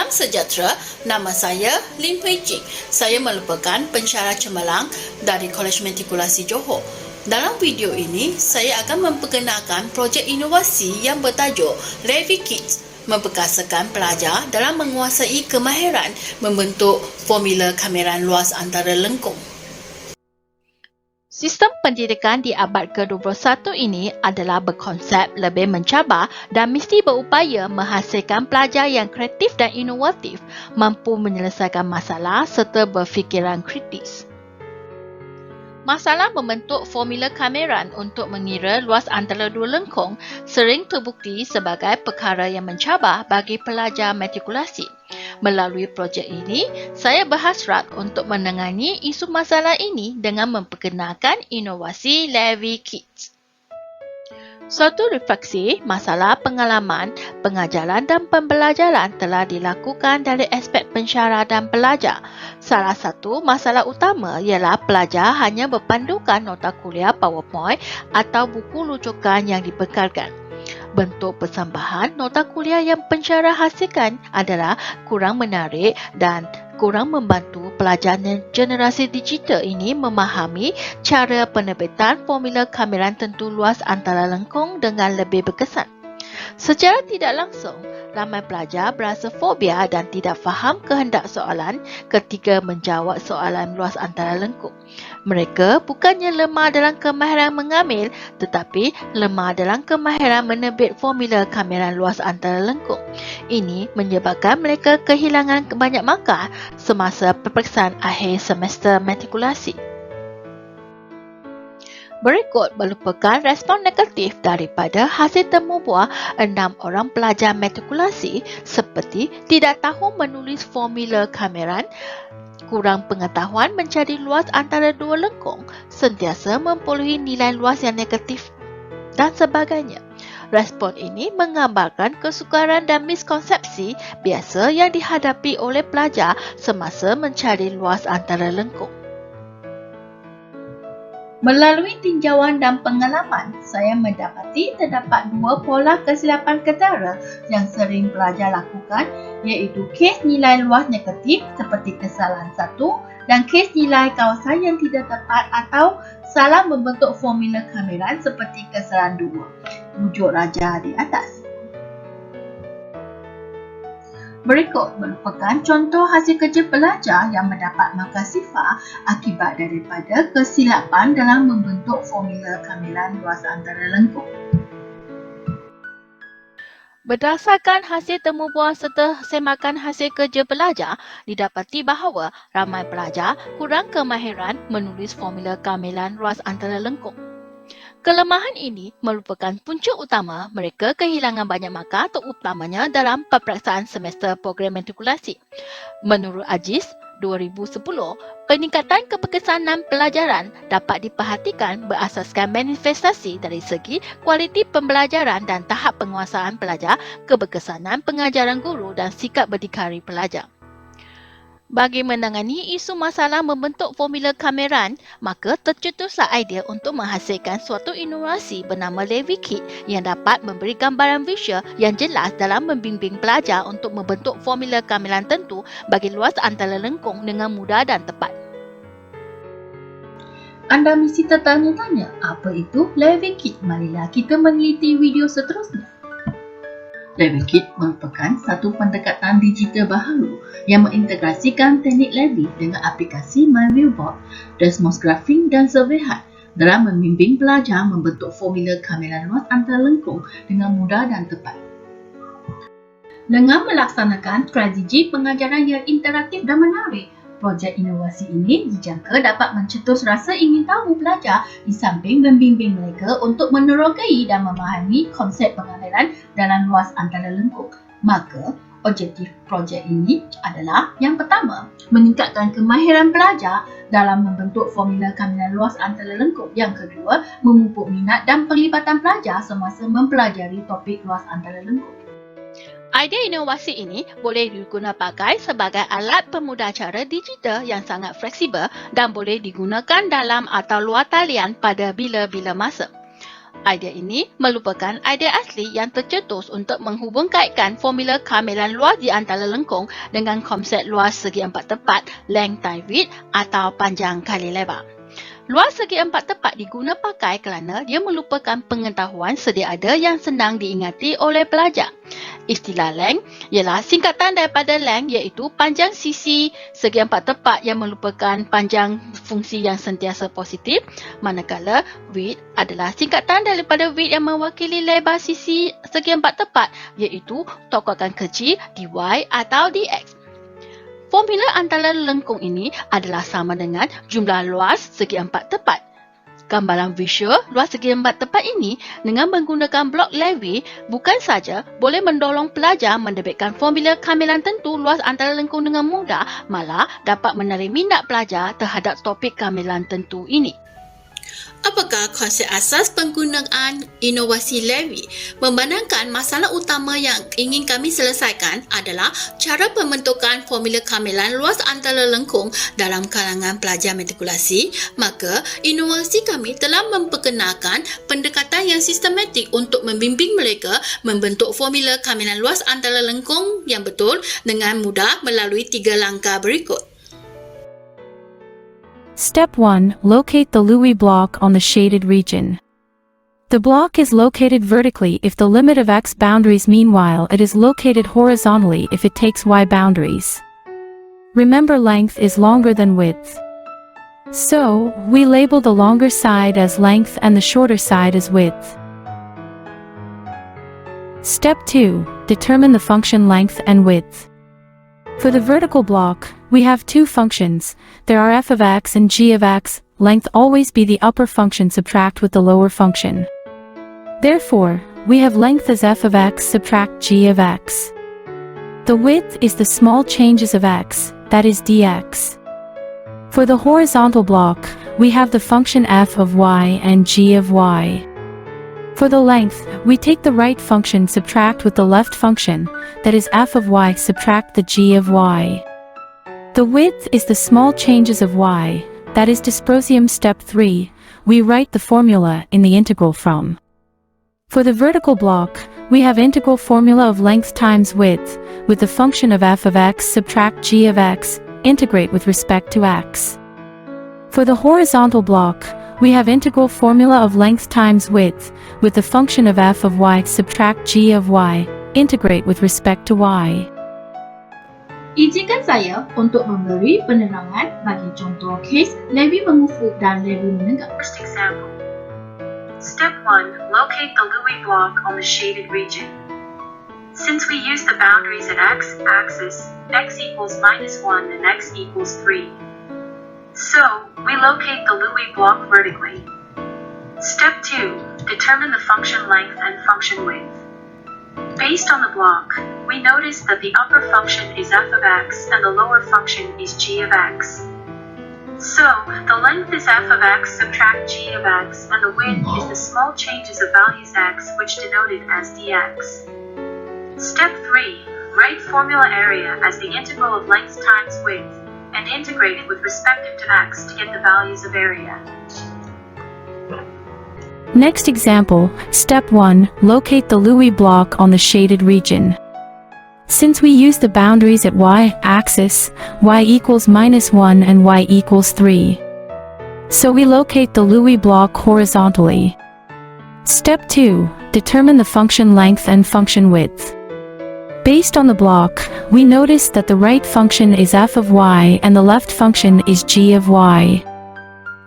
Salam sejahtera, nama saya Lin Hui Jing. Saya merupakan pensyarah cemerlang dari Kolej Matrikulasi Johor. Dalam video ini, saya akan memperkenalkan projek inovasi yang bertajuk Levy Kids, memperkasakan pelajar dalam menguasai kemahiran membentuk formula kameran luas antara lengkung. Sistem pendidikan di abad ke-21 ini adalah berkonsep lebih mencabar dan mesti berupaya menghasilkan pelajar yang kreatif dan inovatif, mampu menyelesaikan masalah serta berfikiran kritis. Masalah membentuk formula kameran untuk mengira luas antara dua lengkung sering terbukti sebagai perkara yang mencabar bagi pelajar matrikulasi. Melalui projek ini, saya berhasrat untuk menangani isu masalah ini dengan memperkenalkan inovasi Levy Kids. Suatu refleksi masalah pengalaman, pengajaran dan pembelajaran telah dilakukan dari aspek pensyarah dan pelajar. Salah satu masalah utama ialah pelajar hanya berpandukan nota kuliah PowerPoint atau buku rujukan yang dibekalkan. Bentuk persambahan nota kuliah yang pensyarah hasilkan adalah kurang menarik dan kurang membantu pelajar generasi digital ini memahami cara penerbitan formula kameran tentu luas antara lengkung dengan lebih berkesan. Secara tidak langsung, ramai pelajar berasa fobia dan tidak faham kehendak soalan ketika menjawab soalan luas antara lengkung. Mereka bukannya lemah dalam kemahiran mengambil, tetapi lemah dalam kemahiran menerbit formula kameran luas antara lengkung. Ini menyebabkan mereka kehilangan banyak markah semasa peperiksaan akhir semester matrikulasi. Berikut merupakan respon negatif daripada hasil temu buah 6 orang pelajar matrikulasi seperti tidak tahu menulis formula kameran, kurang pengetahuan mencari luas antara dua lengkung, sentiasa memperolehi nilai luas yang negatif dan sebagainya. Respon ini menggambarkan kesukaran dan miskonsepsi biasa yang dihadapi oleh pelajar semasa mencari luas antara lengkung. Melalui tinjauan dan pengalaman, saya mendapati terdapat dua pola kesilapan ketara yang sering pelajar lakukan, iaitu kes nilai luas negatif seperti kesalahan 1 dan kes nilai kawasan yang tidak tepat atau salah membentuk formula kameran seperti kesalahan 2. Rujuk raja di atas. Berikut merupakan contoh hasil kerja pelajar yang mendapat markah sifar akibat daripada kesilapan dalam membentuk formula kameran luas antara lengkung. Berdasarkan hasil temu buah serta semakan hasil kerja pelajar, didapati bahawa ramai pelajar kurang kemahiran menulis formula kameran luas antara lengkung. Kelemahan ini merupakan punca utama mereka kehilangan banyak markah terutamanya dalam peperiksaan semester program matrikulasi. Menurut AJIS 2010, peningkatan keberkesanan pelajaran dapat diperhatikan berasaskan manifestasi dari segi kualiti pembelajaran dan tahap penguasaan pelajar, keberkesanan pengajaran guru dan sikap berdikari pelajar. Bagi menangani isu masalah membentuk formula kameran, maka tercetuslah idea untuk menghasilkan suatu inovasi bernama Levy Kit yang dapat memberi gambaran visual yang jelas dalam membimbing pelajar untuk membentuk formula kameran tentu bagi luas antara lengkung dengan mudah dan tepat. Anda mesti tertanya-tanya, apa itu Levy Kit? Marilah kita meneliti video seterusnya. Levy Kit merupakan satu pendekatan digital baharu yang mengintegrasikan teknik Levy dengan aplikasi MyViewBoard, Desmos Graphing dan SurveyHub dalam membimbing pelajar membentuk formula kameran luas antara lengkung dengan mudah dan tepat. Dengan melaksanakan strategi pengajaran yang interaktif dan menarik, projek inovasi ini dijangka dapat mencetus rasa ingin tahu pelajar di samping membimbing mereka untuk menerokai dan memahami konsep pengajaran dalam luas antara lengkung. Maka, objektif projek ini adalah yang pertama, meningkatkan kemahiran pelajar dalam membentuk formula kameran luas antara lengkung. Yang kedua, memupuk minat dan perlibatan pelajar semasa mempelajari topik luas antara lengkung. Idea inovasi ini boleh digunakan pakai sebagai alat pemudah cara digital yang sangat fleksibel dan boleh digunakan dalam atau luar talian pada bila-bila masa. Idea ini merupakan idea asli yang tercetus untuk menghubungkaitkan formula kehamilan luas di antara lengkung dengan konsep luas segi empat tepat, length time width atau panjang kali lebar. Luas segi empat tepat diguna pakai kerana dia merupakan pengetahuan sedia ada yang senang diingati oleh pelajar. Istilah length ialah singkatan daripada length iaitu panjang sisi segi empat tepat yang merupakan panjang fungsi yang sentiasa positif, manakala width adalah singkatan daripada width yang mewakili lebar sisi segi empat tepat iaitu tokokan kecil dy atau dx. Formula antara lengkung ini adalah sama dengan jumlah luas segi empat tepat. Gambaran visual luas segi empat tepat ini dengan menggunakan blok Levy bukan saja boleh mendorong pelajar mendebitkan formula kehamilan tentu luas antara lengkung dengan mudah, malah dapat menarik minat pelajar terhadap topik kehamilan tentu ini. Apakah konsep asas penggunaan inovasi Levy? Memandangkan masalah utama yang ingin kami selesaikan adalah cara pembentukan formula kehamilan luas antara lengkung dalam kalangan pelajar matrikulasi, maka inovasi kami telah memperkenalkan pendekatan yang sistematik untuk membimbing mereka membentuk formula kehamilan luas antara lengkung yang betul dengan mudah melalui 3 langkah berikut. Step 1. Locate the Lewis block on the shaded region. The block is located vertically if the limit of x boundaries, meanwhile it is located horizontally if it takes y boundaries. Remember, length is longer than width. So, we label the longer side as length and the shorter side as width. Step 2. Determine the function length and width. For the vertical block, we have two functions. There are f of x and g of x. Length always be the upper function subtract with the lower function. Therefore, we have length as f of x subtract g of x. The width is the small changes of x, that is dx. For the horizontal block, we have the function f of y and g of y. For the length, we take the right function subtract with the left function, that is f of y subtract the g of y. The width is the small changes of y, that is dysprosium. Step 3, we write the formula in the integral from. For the vertical block, we have integral formula of length times width, with the function of f of x subtract g of x, integrate with respect to x. For the horizontal block, we have integral formula of length times width, with the function of f of y subtract g of y, integrate with respect to y. Izinkan saya untuk memberi penerangan bagi contoh kes Levy mengufuk dan Levy menenggak. First example. Step 1. Locate the Lewis block on the shaded region. Since we use the boundaries at x-axis, x equals -1 and x equals 3. So, we locate the Lewis block vertically. Step 2. Determine the function length and function width. Based on the block, we notice that the upper function is f of x and the lower function is g of x. So, the length is f of x subtract g of x and the width is the small changes of values x which denoted as dx. Step 3. Write formula area as the integral of length times width and integrate it with respect to x to get the values of area. Next example, Step 1, locate the Lewis block on the shaded region. Since we use the boundaries at y-axis, y equals -1 and y equals 3. So we locate the Lewis block horizontally. Step 2, determine the function length and function width. Based on the block, we notice that the right function is f of y and the left function is g of y.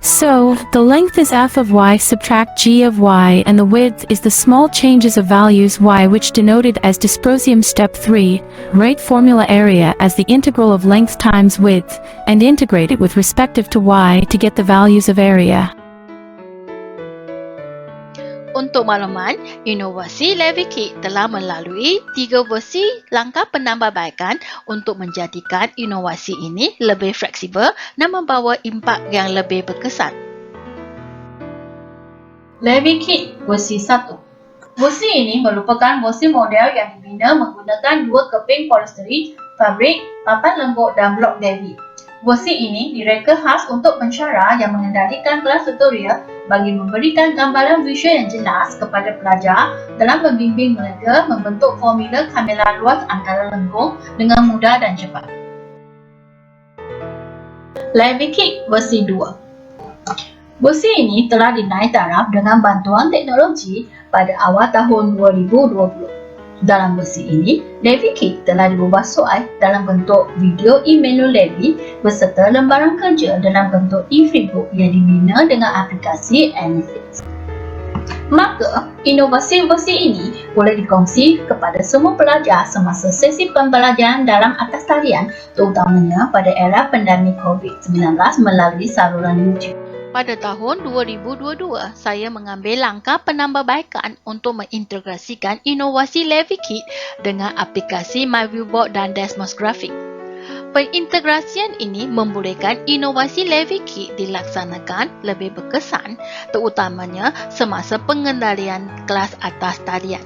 So, the length is f of y subtract g of y and the width is the small changes of values y which denoted as dysprosium. Step 3, write formula area as the integral of length times width, and integrate it with respective to y to get the values of area. Untuk makluman, inovasi Levy Kit telah melalui 3 versi langkah penambahbaikan untuk menjadikan inovasi ini lebih fleksibel dan membawa impak yang lebih berkesan. Levy Kit versi 1. Versi ini merupakan versi model yang dibina menggunakan 2 keping polisteri, fabrik, papan lembut dan blok Levy. Versi ini direka khas untuk pensyarah yang mengendalikan kelas tutorial bagi memberikan gambaran visual yang jelas kepada pelajar dalam membimbing mereka membentuk formula kameran luas antara lengkung dengan mudah dan cepat. LeviKit versi 2. Versi ini telah dinaik taraf dengan bantuan teknologi pada awal tahun 2020. Dalam versi ini, LeviKit telah diubah soal dalam bentuk video e-menu Levi beserta lembaran kerja dalam bentuk e-freebook yang dibina dengan aplikasi Anyfix. Maka, inovasi versi ini boleh dikongsi kepada semua pelajar semasa sesi pembelajaran dalam atas talian, terutamanya pada era pandemik COVID-19 melalui saluran YouTube. Pada tahun 2022, saya mengambil langkah penambahbaikan untuk mengintegrasikan inovasi LeviKit dengan aplikasi MyViewBoard dan Desmos Graphic. Pengintegrasian ini membolehkan inovasi LeviKit dilaksanakan lebih berkesan, terutamanya semasa pengendalian kelas atas talian.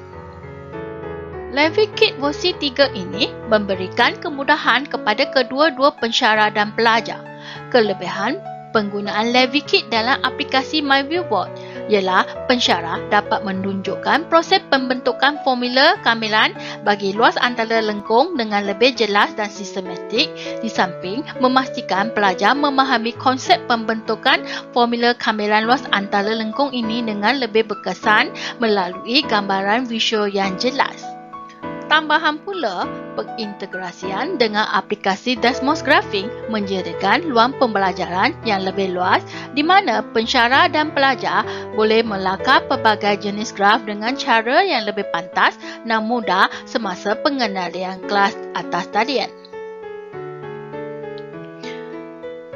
LeviKit versi 3 ini memberikan kemudahan kepada kedua-dua pensyarah dan pelajar. Kelebihan penggunaan LeviKit dalam aplikasi MyViewBoard ialah pensyarah dapat menunjukkan proses pembentukan formula kamilan bagi luas antara lengkung dengan lebih jelas dan sistematik, di samping memastikan pelajar memahami konsep pembentukan formula kamilan luas antara lengkung ini dengan lebih berkesan melalui gambaran visual yang jelas. Tambahan pula, pengintegrasian dengan aplikasi Desmos Graphic menyediakan ruang pembelajaran yang lebih luas di mana pensyarah dan pelajar boleh melakar pelbagai jenis graf dengan cara yang lebih pantas dan mudah semasa pengendalian kelas atas talian.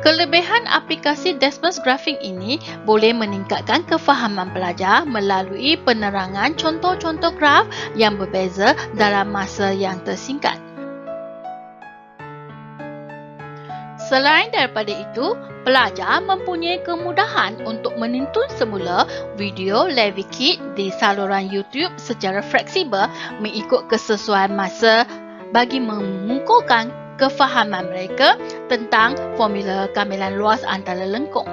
Kelebihan aplikasi Desmos Graphic ini boleh meningkatkan kefahaman pelajar melalui penerangan contoh-contoh graf yang berbeza dalam masa yang tersingkat. Selain daripada itu, pelajar mempunyai kemudahan untuk menonton semula video LeviKit di saluran YouTube secara fleksibel mengikut kesesuaian masa bagi mengukuhkan kefahaman mereka tentang formula kamilan luas antara lengkung.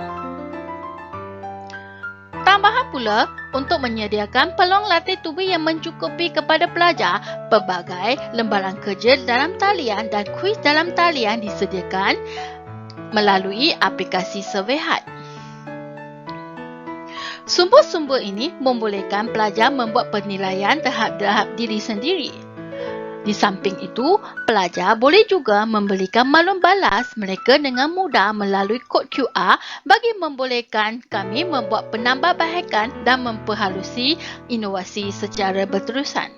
Tambahan pula, untuk menyediakan peluang latih tubuh yang mencukupi kepada pelajar, pelbagai lembaran kerja dalam talian dan kuis dalam talian disediakan melalui aplikasi Surveyhard. Sumber-sumber ini membolehkan pelajar membuat penilaian terhadap diri sendiri. Di samping itu, pelajar boleh juga memberikan maklum balas mereka dengan mudah melalui kod QR bagi membolehkan kami membuat penambahbaikan dan memperhalusi inovasi secara berterusan.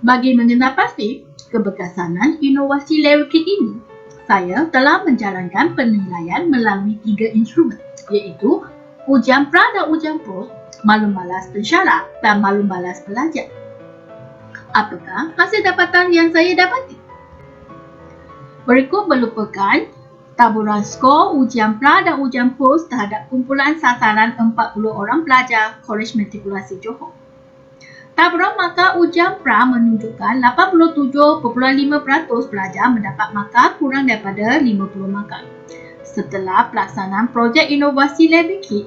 Bagi mengenal pasti keberkesanan inovasi LeviKit ini, saya telah menjalankan penilaian melalui 3 instrumen, iaitu ujian pra dan ujian post, maklum balas pensyarah dan maklum balas pelajar. Apakah hasil dapatan yang saya dapati? Berikut merupakan taburan skor ujian pra dan ujian post terhadap kumpulan sasaran 40 orang pelajar Kolej Matrikulasi Johor. Taburan markah ujian pra menunjukkan 87.5% pelajar mendapat markah kurang daripada 50 markah. Setelah pelaksanaan projek inovasi LeviKit,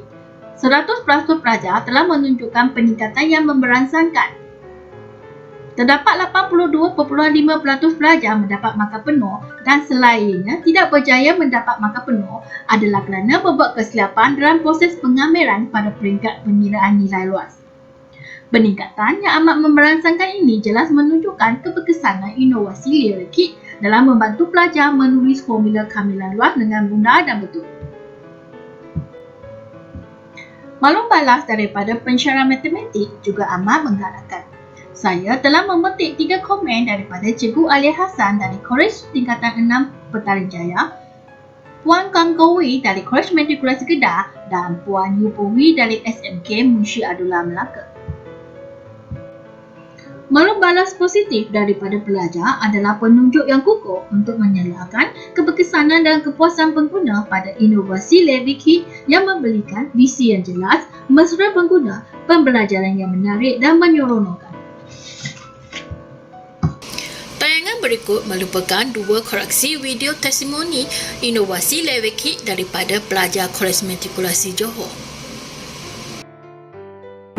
100% pelajar telah menunjukkan peningkatan yang memberangsangkan. Terdapat 82.5% pelajar mendapat markah penuh dan selainnya tidak berjaya mendapat markah penuh adalah kerana membuat kesilapan dalam proses pengambilan pada peringkat penilaian nilai luas. Peningkatan yang amat memberangsangkan ini jelas menunjukkan keberkesanan inovasi LeviKit dalam membantu pelajar menulis formula kamilan luas dengan mudah dan betul. Maklum balas daripada pensyarah matematik juga amat menggalakkan. Saya telah memetik 3 komen daripada Cikgu Alia Hassan dari Kolej Tingkatan 6 Petaling Jaya, Puan Kang Kowi dari Kolej Matrikulasi Kedah dan Puan Yupowi dari SMK Munshi Abdullah Melaka. Maklum balas positif daripada pelajar adalah penunjuk yang kukuh untuk menyalakan keberkesanan dan kepuasan pengguna pada inovasi LeviKit yang memberikan visi yang jelas, mesra pengguna, pembelajaran yang menarik dan menyeronokkan. berikut merupakan dua koreksi video testimoni inovasi LeviKit daripada pelajar Kolej Matrikulasi Johor.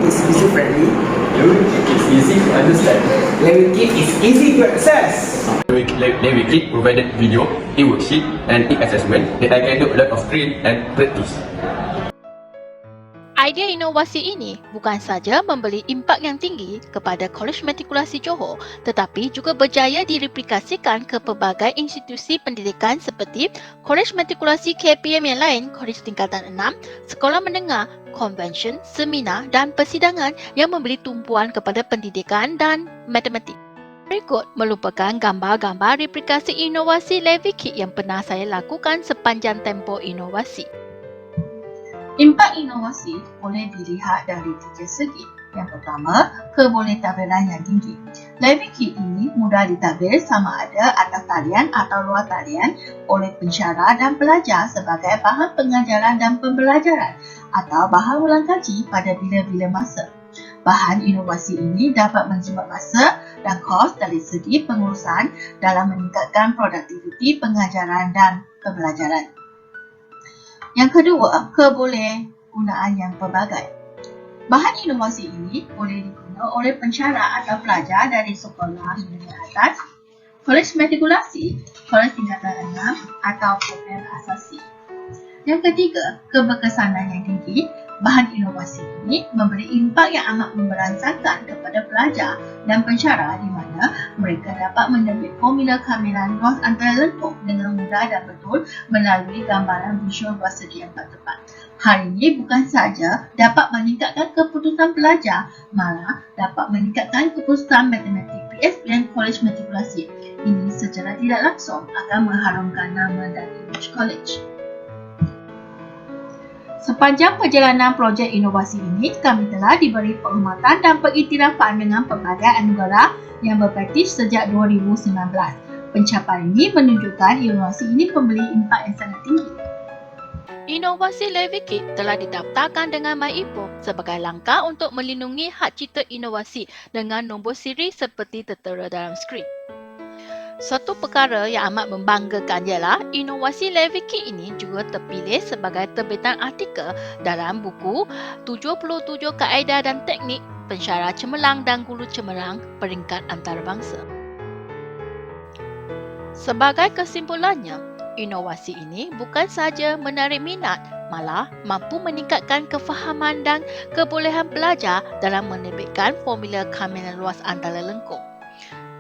It's user friendly. LeviKit is easy to understand. LeviKit is easy to access. LeviKit provided video, e-worksheet and e-assessment that I can do a lot of train and practice. Idea inovasi ini bukan saja memberi impak yang tinggi kepada Kolej Matrikulasi Johor tetapi juga berjaya direplikasikan ke pelbagai institusi pendidikan seperti Kolej Matrikulasi KPM yang lain, Kolej Tingkatan 6, sekolah menengah, konvensyen, seminar dan persidangan yang memberi tumpuan kepada pendidikan dan matematik. Berikut merupakan gambar-gambar replikasi inovasi LeviKit yang pernah saya lakukan sepanjang tempoh inovasi. Impak inovasi boleh dilihat dari tiga segi. Yang pertama, kebolehtabiran yang tinggi. LeviKit ini mudah ditadbir sama ada atas talian atau luar talian oleh pensyarah dan pelajar sebagai bahan pengajaran dan pembelajaran atau bahan ulang kaji pada bila-bila masa. Bahan inovasi ini dapat menjimat masa dan kos dari segi pengurusan dalam meningkatkan produktiviti pengajaran dan pembelajaran. Yang kedua, kebolehgunaan yang pelbagai. Bahan inovasi ini boleh diguna oleh pensyarah atau pelajar dari sekolah menengah atas, kolej matrikulasi, kolej tingkatan 6 atau program asasi. Yang ketiga, keberkesanan yang tinggi. Bahan inovasi ini memberi impak yang amat memberangsangkan kepada pelajar dan pensyarah di mana mereka dapat menerbit formula kehamilan luas antara lengkung dengan mudah dan betul melalui gambaran visual bersegi yang tepat. Hal ini bukan sahaja dapat meningkatkan keputusan pelajar, malah dapat meningkatkan keputusan matematik PSBN Kolej Matrikulasi. Ini secara tidak langsung akan mengharumkan nama dan imej kolej. Sepanjang perjalanan projek inovasi ini, kami telah diberi penghormatan dan pengiktirafan dengan pelbagai anugerah yang berpraktis sejak 2019. Pencapaian ini menunjukkan inovasi ini memberi impak yang sangat tinggi. Inovasi LeviKit telah didaftarkan dengan MyIPO sebagai langkah untuk melindungi hak cipta inovasi dengan nombor siri seperti tertera dalam skrin. Satu perkara yang amat membanggakan ialah inovasi LeviKit ini juga terpilih sebagai terbitan artikel dalam buku 77 Kaedah dan Teknik Pensyarah Cemerlang dan Guru Cemerlang Peringkat Antarabangsa. Sebagai kesimpulannya, inovasi ini bukan sahaja menarik minat, malah mampu meningkatkan kefahaman dan kebolehan pelajar dalam menerbitkan formula kehamilan luas antara lengkung.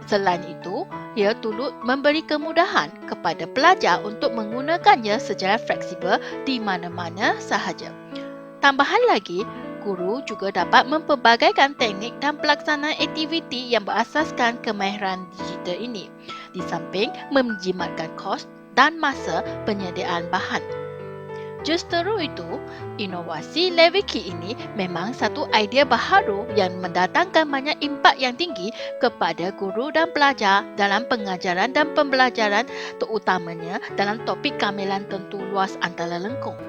Selain itu, ia turut memberi kemudahan kepada pelajar untuk menggunakannya secara fleksibel di mana-mana sahaja. Tambahan lagi, guru juga dapat mempelbagaikan teknik dan pelaksanaan aktiviti yang berasaskan kemahiran digital ini, di samping menjimatkan kos dan masa penyediaan bahan. Justeru itu, inovasi LeviKit ini memang satu idea baharu yang mendatangkan banyak impak yang tinggi kepada guru dan pelajar dalam pengajaran dan pembelajaran, terutamanya dalam topik kehamilan tentu luas antara lengkung.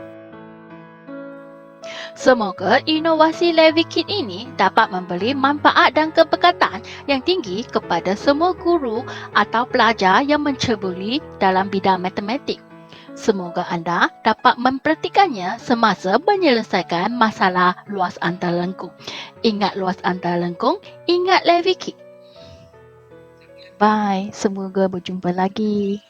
Semoga inovasi LeviKit ini dapat memberi manfaat dan keberkatan yang tinggi kepada semua guru atau pelajar yang menceburi dalam bidang matematik. Semoga anda dapat mempraktikannya semasa menyelesaikan masalah luas antara lengkung. Ingat luas antara lengkung, ingat LeviKit. Bye, semoga berjumpa lagi.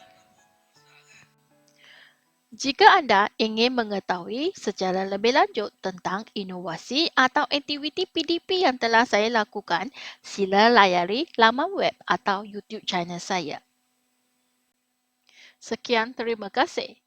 Jika anda ingin mengetahui secara lebih lanjut tentang inovasi atau aktiviti PDP yang telah saya lakukan, sila layari laman web atau YouTube channel saya. Sekian, terima kasih.